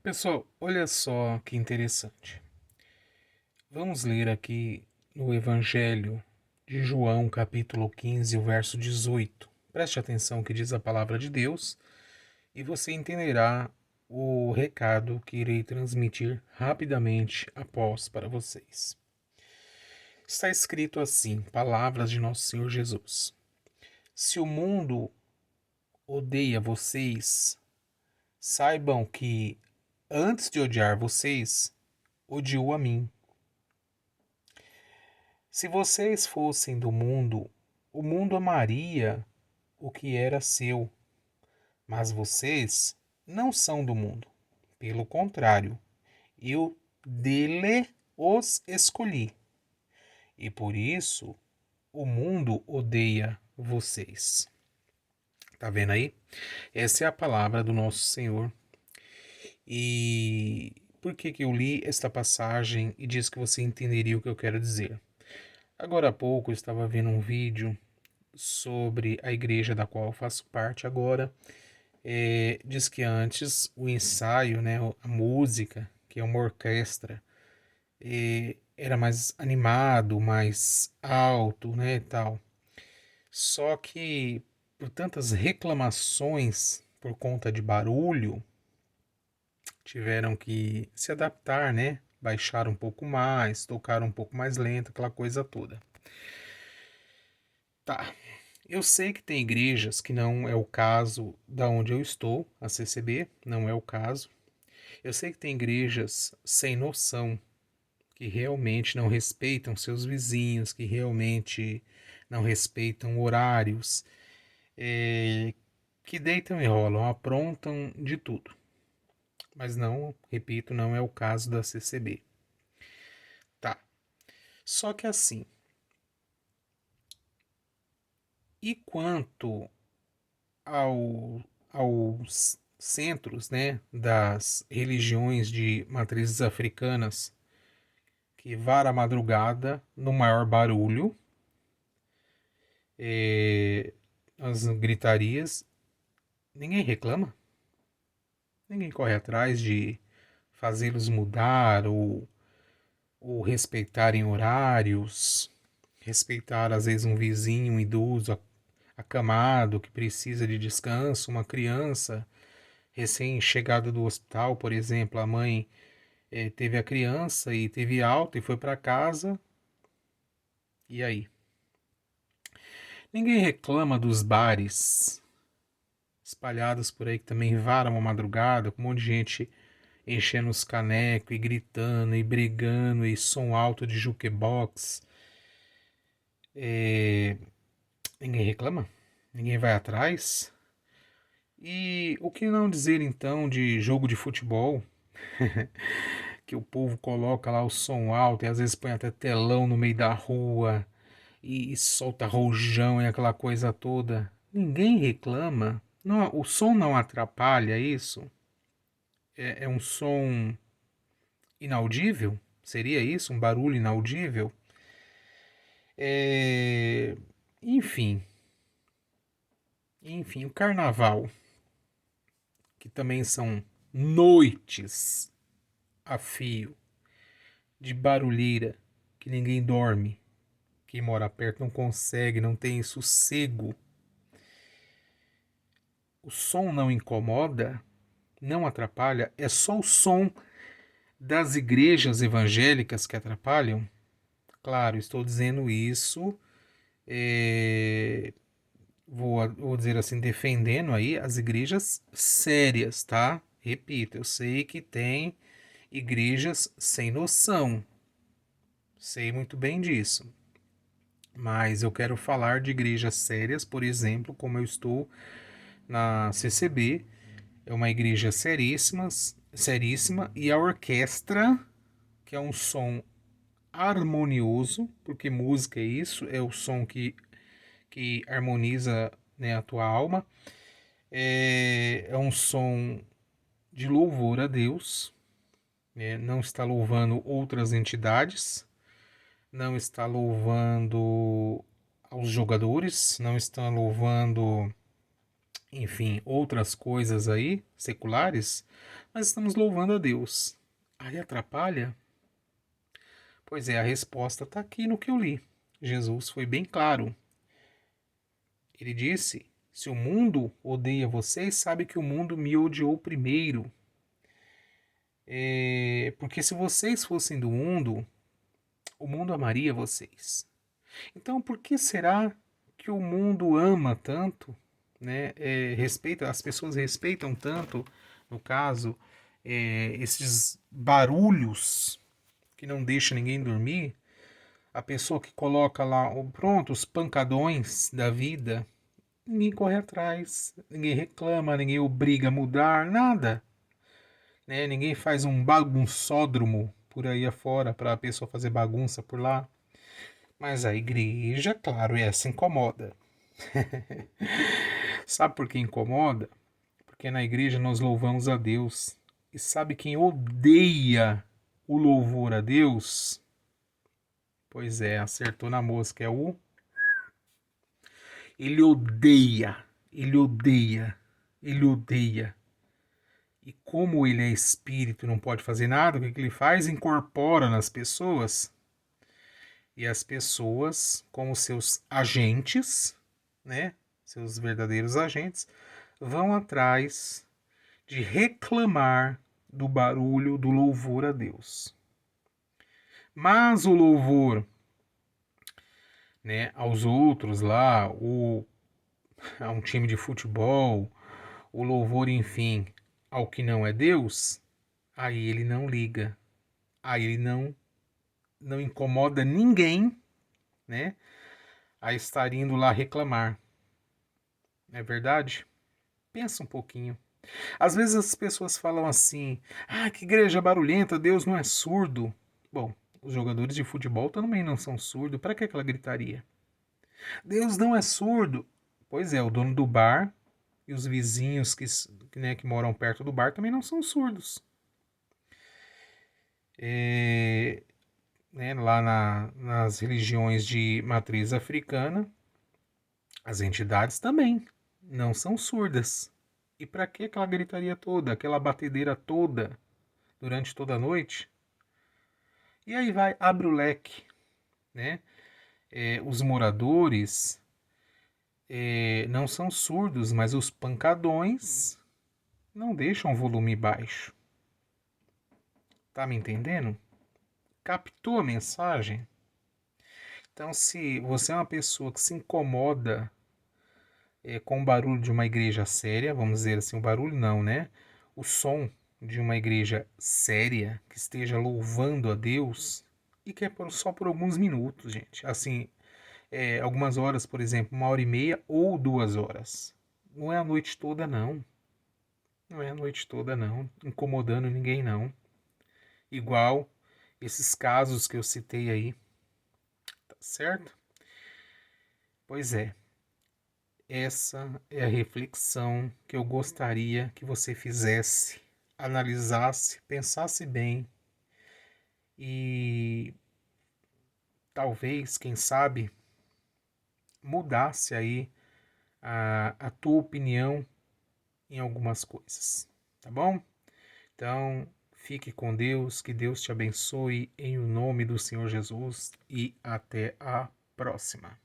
Pessoal, olha só que interessante. Vamos ler aqui no Evangelho de João, capítulo 15, o verso 18. Preste atenção que diz a palavra de Deus e você entenderá o recado que irei transmitir rapidamente após para vocês. Está escrito assim, palavras de nosso Senhor Jesus. Se o mundo odeia vocês, saibam que antes de odiar vocês, odiou a mim. Se vocês fossem do mundo, o mundo amaria o que era seu, mas vocês não são do mundo. Pelo contrário, eu dele os escolhi, e por isso o mundo odeia vocês. Tá vendo aí? Essa é a palavra do nosso Senhor. E por que eu li esta passagem e disse que você entenderia o que eu quero dizer? Agora há pouco eu estava vendo um vídeo sobre a igreja da qual eu faço parte agora. Diz que antes o ensaio, né, a música, que é uma orquestra, era mais animado, mais alto, né, e tal. Só que por tantas reclamações por conta de barulho, tiveram que se adaptar, né? Baixar um pouco mais, tocar um pouco mais lento, aquela coisa toda. Tá. Eu sei que tem igrejas que não é o caso da onde eu estou, a CCB, não é o caso. Eu sei que tem igrejas sem noção, que realmente não respeitam seus vizinhos, que realmente não respeitam horários, que deitam e rolam, aprontam de tudo. Mas não, repito, não é o caso da CCB. Tá. Só que assim, e quanto aos centros, né, das religiões de matrizes africanas que vara a madrugada no maior barulho, as gritarias, ninguém reclama, ninguém corre atrás de fazê-los mudar ou respeitarem horários, respeitar às vezes um vizinho, um idoso acamado que precisa de descanso, uma criança recém-chegada do hospital, por exemplo, a mãe teve a criança e teve alta e foi para casa. E aí? Ninguém reclama dos bares espalhados por aí que também varam a madrugada, com um monte de gente enchendo os canecos e gritando e brigando e som alto de jukebox. Ninguém reclama? Ninguém vai atrás? E o que não dizer então de jogo de futebol? Que o povo coloca lá o som alto e às vezes põe até telão no meio da rua e solta rojão e aquela coisa toda. Ninguém reclama. Não, o som não atrapalha isso? É um som inaudível? Seria isso? Um barulho inaudível? É... Enfim. Enfim, o carnaval, que também são noites a fio de barulheira, que ninguém dorme. Quem mora perto não consegue, não tem sossego. O som não incomoda, não atrapalha, é só o som das igrejas evangélicas que atrapalham? Claro, estou dizendo isso, vou dizer assim, defendendo aí as igrejas sérias, tá? Repito, eu sei que tem igrejas sem noção, sei muito bem disso. Mas eu quero falar de igrejas sérias, por exemplo, como eu estou na CCB, é uma igreja seríssima, e a orquestra, que é um som harmonioso, porque música é isso, é o som que harmoniza, né, a tua alma, é um som de louvor a Deus, né, não está louvando outras entidades, não está louvando aos jogadores, não está louvando enfim, outras coisas aí, seculares, mas estamos louvando a Deus. Aí atrapalha? Pois é, a resposta está aqui no que eu li. Jesus foi bem claro. Ele disse: se o mundo odeia vocês, sabe que o mundo me odiou primeiro. Porque se vocês fossem do mundo, o mundo amaria vocês. Então, por que será que o mundo ama tanto, né? As pessoas respeitam tanto, no caso, esses barulhos que não deixam ninguém dormir? A pessoa que coloca lá, pronto, os pancadões da vida, ninguém corre atrás, ninguém reclama, ninguém obriga a mudar, nada. Né? Ninguém faz um bagunçódromo por aí afora para a pessoa fazer bagunça por lá. Mas a igreja, claro, essa incomoda. Sabe por que incomoda? Porque na igreja nós louvamos a Deus. E sabe quem odeia o louvor a Deus? Pois é, acertou na mosca. Ele odeia, ele odeia, ele odeia. E como ele é espírito e não pode fazer nada, o que ele faz? Incorpora nas pessoas. E as pessoas, como seus agentes, né? Seus verdadeiros agentes, vão atrás de reclamar do barulho do louvor a Deus. Mas o louvor, né, aos outros lá, a um time de futebol, o louvor, enfim, ao que não é Deus, aí ele não liga. Aí ele não incomoda ninguém, né, a estar indo lá reclamar. Não é verdade? Pensa um pouquinho. Às vezes as pessoas falam assim: ah, que igreja barulhenta, Deus não é surdo. Bom, os jogadores de futebol também não são surdos, para que aquela gritaria? Deus não é surdo. Pois é, o dono do bar e os vizinhos que moram perto do bar também não são surdos. Lá nas religiões de matriz africana, as entidades também não são surdas. E para que aquela gritaria toda, aquela batedeira toda durante toda a noite? E aí abre o leque, né? Os moradores não são surdos, mas os pancadões não deixam o volume baixo. Tá me entendendo? Captou a mensagem? Então, se você é uma pessoa que se incomoda com o barulho de uma igreja séria, vamos dizer assim, o barulho não, né? O som de uma igreja séria, que esteja louvando a Deus, e que é só por alguns minutos, gente. Assim, algumas horas, por exemplo, 1h30 ou 2 horas. Não é a noite toda, não. Não é a noite toda, não. Incomodando ninguém, não. Igual esses casos que eu citei aí. Tá certo? Pois é. Essa é a reflexão que eu gostaria que você fizesse, analisasse, pensasse bem e talvez, quem sabe, mudasse aí a tua opinião em algumas coisas, tá bom? Então, fique com Deus, que Deus te abençoe em o nome do Senhor Jesus e até a próxima.